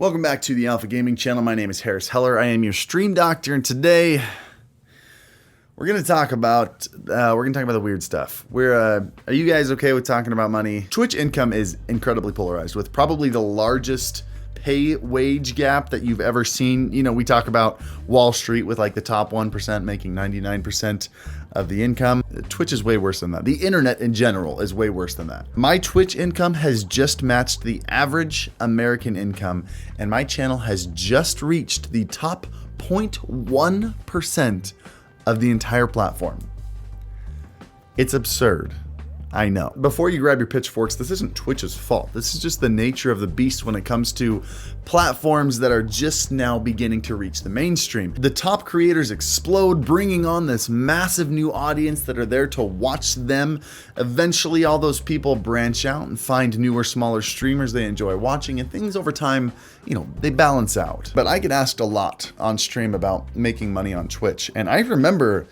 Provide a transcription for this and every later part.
Welcome back to the Alpha Gaming channel. My name is Harris Heller. I am your stream doctor, and today we're gonna talk about the weird stuff. Are you guys okay with talking about money? Twitch income is incredibly polarized, with probably the largest pay wage gap that you've ever seen. You know, we talk about Wall Street with like the top 1% making 99% of the income. Twitch is way worse than that. The internet in general is way worse than that. My Twitch income has just matched the average American income, and my channel has just reached the top 0.1% of the entire platform. It's absurd. I know. Before you grab your pitchforks, this isn't Twitch's fault. This is just the nature of the beast when it comes to platforms that are just now beginning to reach the mainstream. The top creators explode, bringing on this massive new audience that are there to watch them. Eventually, all those people branch out and find newer, smaller streamers they enjoy watching, and things over time, you know, they balance out. But I get asked a lot on stream about making money on Twitch, and I remember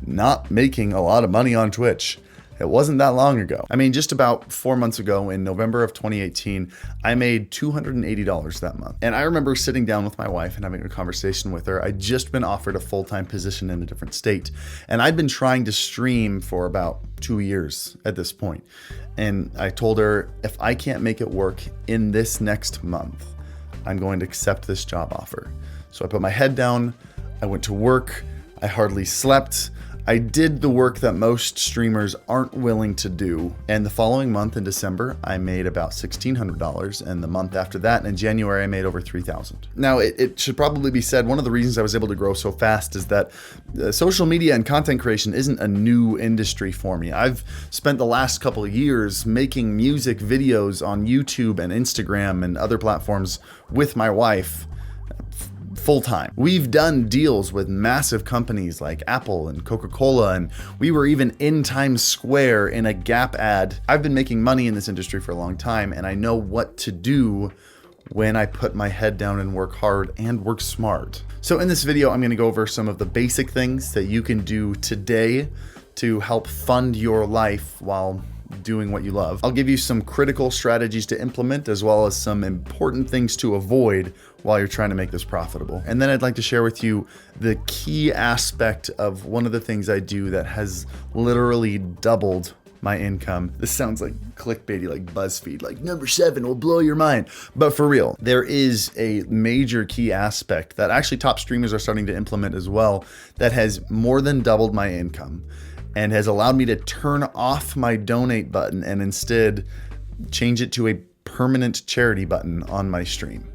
not making a lot of money on Twitch. It wasn't that long ago. I mean, just about 4 months ago in November of 2018, I made $280 that month. And I remember sitting down with my wife and having a conversation with her. I'd just been offered a full-time position in a different state. And I'd been trying to stream for about 2 years at this point. And I told her, if I can't make it work in this next month, I'm going to accept this job offer. So I put my head down, I went to work, I hardly slept. I did the work that most streamers aren't willing to do. And the following month in December, I made about $1,600. And the month after that, in January, I made over $3,000. Now, it should probably be said, one of the reasons I was able to grow so fast is that social media and content creation isn't a new industry for me. I've spent the last couple of years making music videos on YouTube and Instagram and other platforms with my wife full time. We've done deals with massive companies like Apple and Coca-Cola, and we were even in Times Square in a Gap ad. I've been making money in this industry for a long time, and I know what to do when I put my head down and work hard and work smart. So in this video, I'm gonna go over some of the basic things that you can do today to help fund your life while doing what you love. I'll give you some critical strategies to implement, as well as some important things to avoid while you're trying to make this profitable. And then I'd like to share with you the key aspect of one of the things I do that has literally doubled my income. This sounds like clickbaity, like BuzzFeed, like number 7 will blow your mind. But for real, there is a major key aspect that actually top streamers are starting to implement as well that has more than doubled my income and has allowed me to turn off my donate button and instead change it to a permanent charity button on my stream.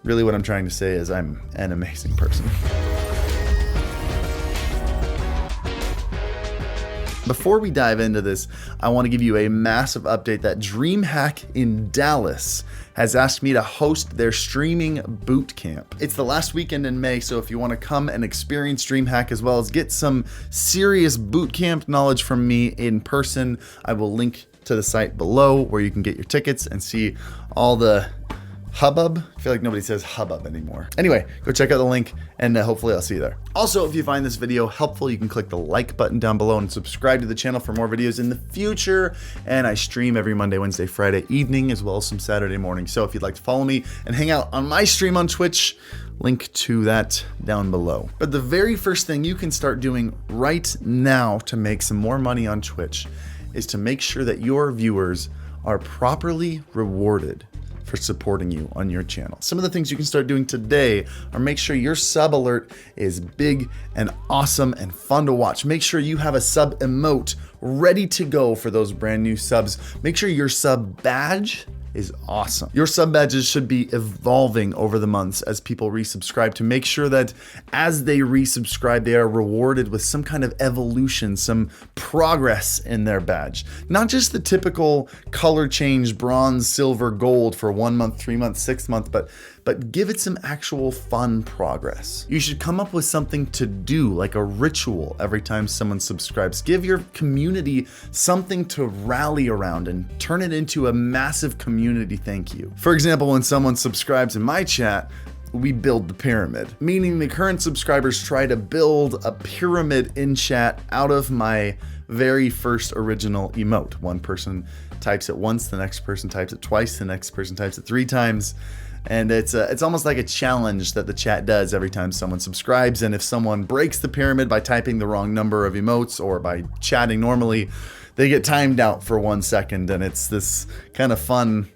Really what I'm trying to say is I'm an amazing person. Before we dive into this, I want to give you a massive update that DreamHack in Dallas has asked me to host their streaming boot camp. It's the last weekend in May, so if you want to come and experience DreamHack as well as get some serious boot camp knowledge from me in person, I will link to the site below where you can get your tickets and see all the hubbub. I feel like nobody says hubbub anymore. Anyway, go check out the link and hopefully I'll see you there. Also, if you find this video helpful, you can click the like button down below and subscribe to the channel for more videos in the future. And I stream every Monday, Wednesday, Friday evening, as well as some Saturday morning. So if you'd like to follow me and hang out on my stream on Twitch, link to that down below. But the very first thing you can start doing right now to make some more money on Twitch is to make sure that your viewers are properly rewarded for supporting you on your channel. Some of the things you can start doing today are make sure your sub alert is big and awesome and fun to watch. Make sure you have a sub emote ready to go for those brand new subs. Make sure your sub badge is awesome. Your sub badges should be evolving over the months as people resubscribe, to make sure that as they resubscribe, they are rewarded with some kind of evolution, some progress in their badge. Not just the typical color change, bronze, silver, gold for 1 month, 3 months, 6 months, but give it some actual fun progress. You should come up with something to do, like a ritual every time someone subscribes. Give your community something to rally around and turn it into a massive community thank you. For example, when someone subscribes in my chat, we build the pyramid, meaning the current subscribers try to build a pyramid in chat out of my very first original emote. One person types it once, the next person types it twice, the next person types it 3 times. And it's almost like a challenge that the chat does every time someone subscribes. And if someone breaks the pyramid by typing the wrong number of emotes or by chatting normally, they get timed out for 1 second. And it's this kind of fun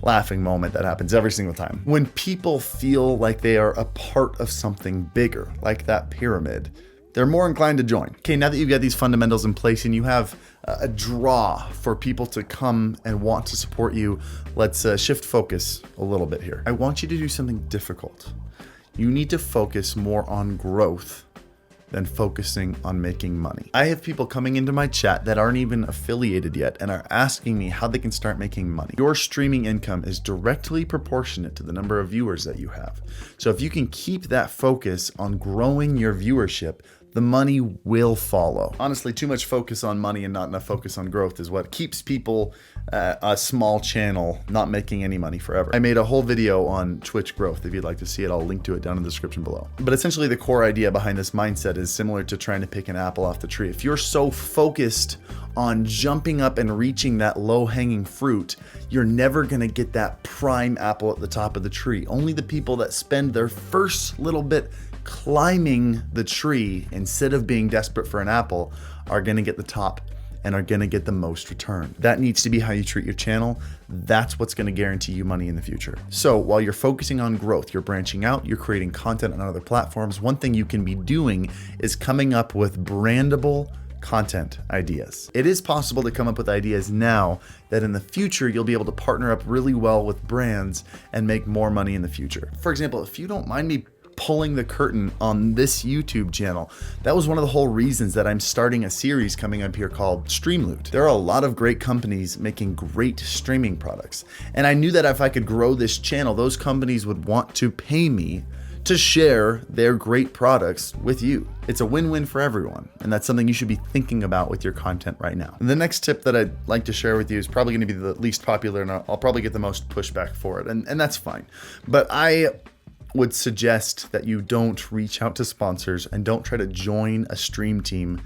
laughing moment that happens every single time. When people feel like they are a part of something bigger, like that pyramid, they're more inclined to join. Okay, now that you've got these fundamentals in place and you have a draw for people to come and want to support you, let's shift focus a little bit here. I want you to do something difficult. You need to focus more on growth than focusing on making money. I have people coming into my chat that aren't even affiliated yet and are asking me how they can start making money. Your streaming income is directly proportionate to the number of viewers that you have. So if you can keep that focus on growing your viewership, the money will follow. Honestly, too much focus on money and not enough focus on growth is what keeps people a small channel not making any money forever. I made a whole video on Twitch growth. If you'd like to see it, I'll link to it down in the description below. But essentially the core idea behind this mindset is similar to trying to pick an apple off the tree. If you're so focused on jumping up and reaching that low-hanging fruit, you're never gonna get that prime apple at the top of the tree. Only the people that spend their first little bit climbing the tree instead of being desperate for an apple are gonna get the top and are gonna get the most return. That needs to be how you treat your channel. That's what's gonna guarantee you money in the future. So while you're focusing on growth, you're branching out, you're creating content on other platforms, one thing you can be doing is coming up with brandable content ideas. It is possible to come up with ideas now that in the future you'll be able to partner up really well with brands and make more money in the future. For example, if you don't mind me pulling the curtain on this YouTube channel, that was one of the whole reasons that I'm starting a series coming up here called Stream Loot. There are a lot of great companies making great streaming products, and I knew that if I could grow this channel, those companies would want to pay me to share their great products with you. It's a win-win for everyone, and that's something you should be thinking about with your content right now. And the next tip that I'd like to share with you is probably gonna be the least popular, and I'll probably get the most pushback for it, and that's fine. But I would suggest that you don't reach out to sponsors and don't try to join a stream team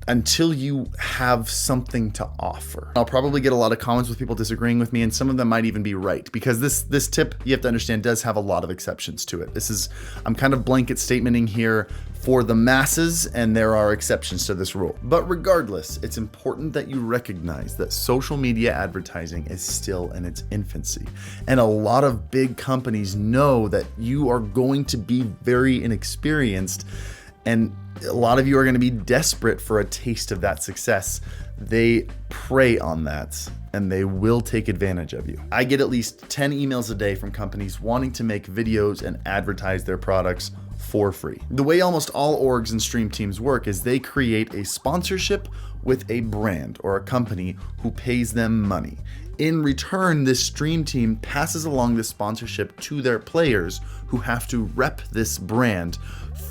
until you have something to offer. I'll probably get a lot of comments with people disagreeing with me, and some of them might even be right, because this tip, you have to understand, does have a lot of exceptions to it. I'm kind of blanket statementing here for the masses, and there are exceptions to this rule. But regardless, it's important that you recognize that social media advertising is still in its infancy. And a lot of big companies know that you are going to be very inexperienced, and a lot of you are going to be desperate for a taste of that success. They prey on that, and they will take advantage of you. I get at least 10 emails a day from companies wanting to make videos and advertise their products for free. The way almost all orgs and stream teams work is they create a sponsorship with a brand or a company who pays them money. In return, this stream team passes along this sponsorship to their players who have to rep this brand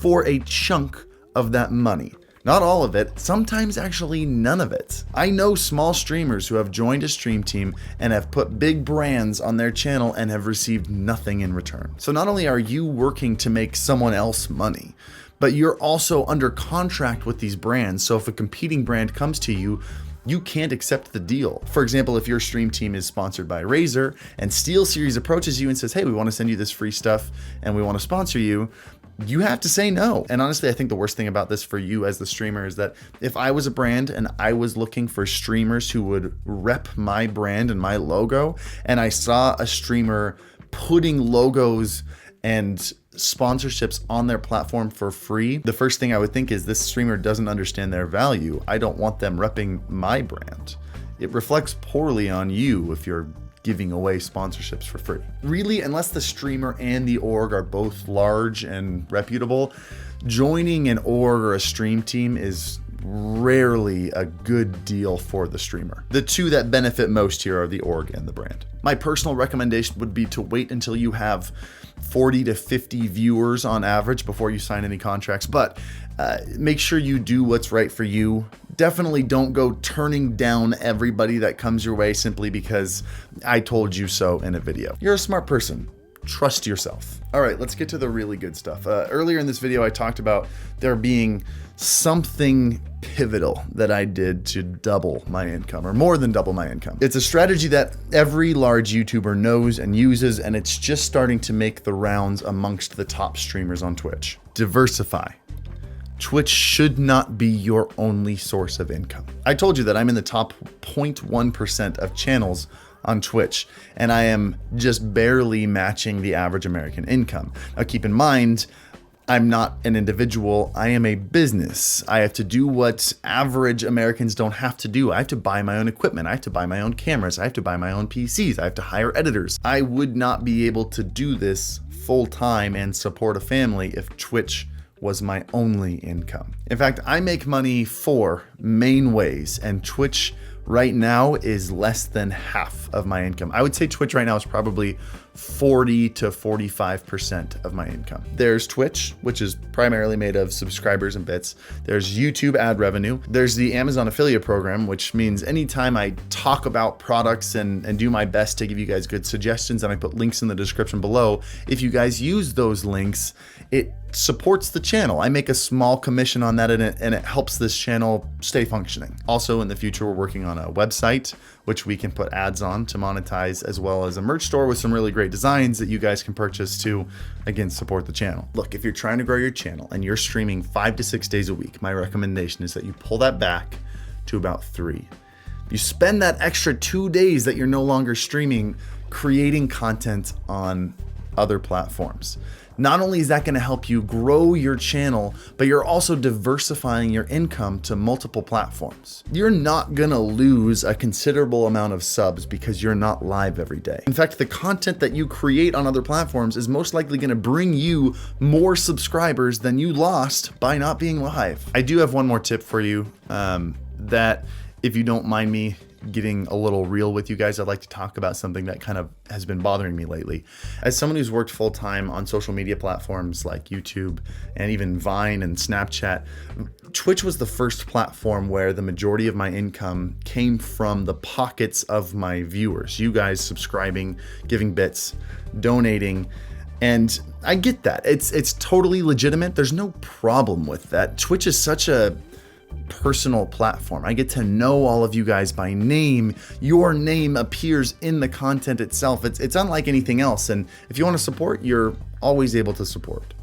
for a chunk of that money. Not all of it, sometimes actually none of it. I know small streamers who have joined a stream team and have put big brands on their channel and have received nothing in return. So not only are you working to make someone else money, but you're also under contract with these brands. So if a competing brand comes to you, you can't accept the deal. For example, if your stream team is sponsored by Razer and SteelSeries approaches you and says, hey, we want to send you this free stuff and we want to sponsor you, you have to say no. And honestly, I think the worst thing about this for you as the streamer is that if I was a brand and I was looking for streamers who would rep my brand and my logo, and I saw a streamer putting logos and sponsorships on their platform for free, the first thing I would think is this streamer doesn't understand their value. I don't want them repping my brand. It reflects poorly on you if you're giving away sponsorships for free. Really, unless the streamer and the org are both large and reputable, joining an org or a stream team is rarely a good deal for the streamer. The two that benefit most here are the org and the brand. My personal recommendation would be to wait until you have 40 to 50 viewers on average before you sign any contracts, but make sure you do what's right for you. Definitely don't go turning down everybody that comes your way simply because I told you so in a video. You're a smart person. Trust yourself. All right, let's get to the really good stuff. Earlier in this video, I talked about there being something pivotal that I did to double my income, or more than double my income. It's a strategy that every large YouTuber knows and uses, and it's just starting to make the rounds amongst the top streamers on Twitch. Diversify. Twitch should not be your only source of income. I told you that I'm in the top 0.1% of channels on Twitch, and I am just barely matching the average American income. Now keep in mind, I'm not an individual, I am a business. I have to do what average Americans don't have to do. I have to buy my own equipment, I have to buy my own cameras, I have to buy my own PCs, I have to hire editors. I would not be able to do this full time and support a family if Twitch was my only income. In fact, I make money 4 main ways, and Twitch right now is less than half of my income. I would say Twitch right now is probably 40 to 45% of my income. There's Twitch, which is primarily made of subscribers and bits. There's YouTube ad revenue. There's the Amazon affiliate program, which means anytime I talk about products and do my best to give you guys good suggestions, and I put links in the description below, if you guys use those links, it supports the channel. I make a small commission on that, and it helps this channel stay functioning. Also, in the future, we're working on a website, which we can put ads on to monetize, as well as a merch store with some really great designs that you guys can purchase to, again, support the channel. Look, if you're trying to grow your channel and you're streaming 5 to 6 days a week, my recommendation is that you pull that back to about 3. You spend that extra 2 days that you're no longer streaming creating content on other platforms. Not only is that going to help you grow your channel, but you're also diversifying your income to multiple platforms. You're not going to lose a considerable amount of subs because you're not live every day. In fact, the content that you create on other platforms is most likely going to bring you more subscribers than you lost by not being live. I do have one more tip for you that, if you don't mind me getting a little real with you guys, I'd like to talk about something that kind of has been bothering me lately. As someone who's worked full-time on social media platforms like YouTube and even Vine and Snapchat, Twitch was the first platform where the majority of my income came from the pockets of my viewers. You guys subscribing, giving bits, donating. And I get that. It's totally legitimate. There's no problem with that. Twitch is such a personal platform. I get to know all of you guys by name. Your name appears in the content itself. It's unlike anything else. And if you want to support, you're always able to support.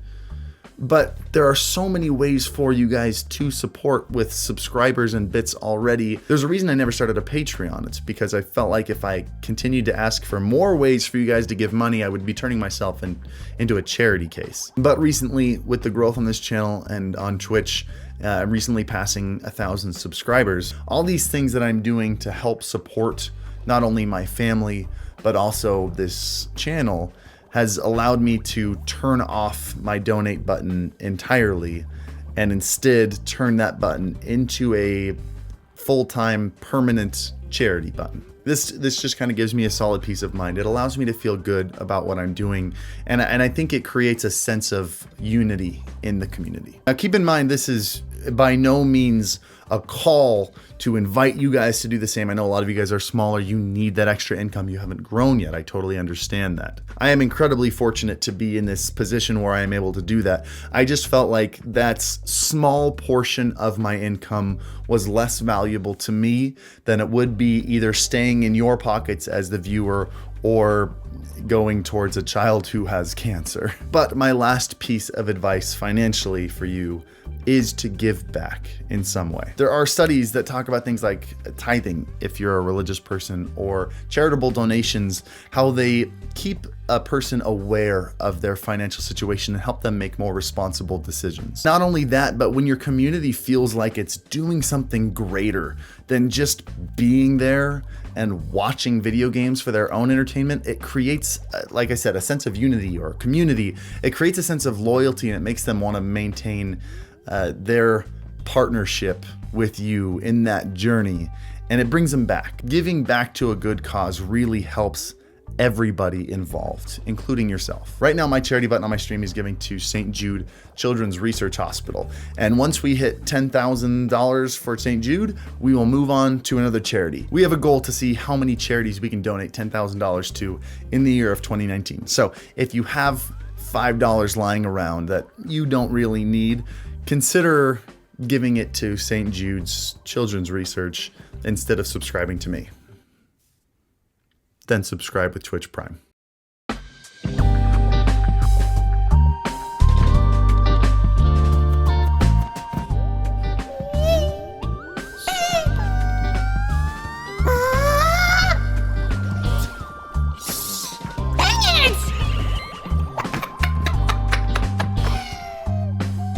But there are so many ways for you guys to support with subscribers and bits already. There's a reason I never started a Patreon. It's because I felt like if I continued to ask for more ways for you guys to give money, I would be turning myself into a charity case. But recently, with the growth on this channel and on Twitch, recently passing 1,000 subscribers, all these things that I'm doing to help support not only my family, but also this channel has allowed me to turn off my donate button entirely and instead turn that button into a full-time permanent charity button. This just kind of gives me a solid peace of mind. It allows me to feel good about what I'm doing, and I think it creates a sense of unity in the community. Now keep in mind, this is by no means a call to invite you guys to do the same. I know a lot of you guys are smaller. You need that extra income. You haven't grown yet. I totally understand that. I am incredibly fortunate to be in this position where I am able to do that. I just felt like that small portion of my income was less valuable to me than it would be either staying in your pockets as the viewer or going towards a child who has cancer. But my last piece of advice financially for you is to give back in some way. There are studies that talk about things like tithing, if you're a religious person, or charitable donations, how they keep a person aware of their financial situation and help them make more responsible decisions. Not only that, but when your community feels like it's doing something greater than just being there and watching video games for their own entertainment, it creates, like I said, a sense of unity or community. It creates a sense of loyalty, and it makes them want to maintain their partnership with you in that journey, and it brings them back. Giving back to a good cause really helps everybody involved, including yourself. Right now, my charity button on my stream is giving to St. Jude Children's Research Hospital. And once we hit $10,000 for St. Jude, we will move on to another charity. We have a goal to see how many charities we can donate $10,000 to in the year of 2019. So if you have $5 lying around that you don't really need, consider giving it to St. Jude's Children's Research instead of subscribing to me. Then subscribe with Twitch Prime.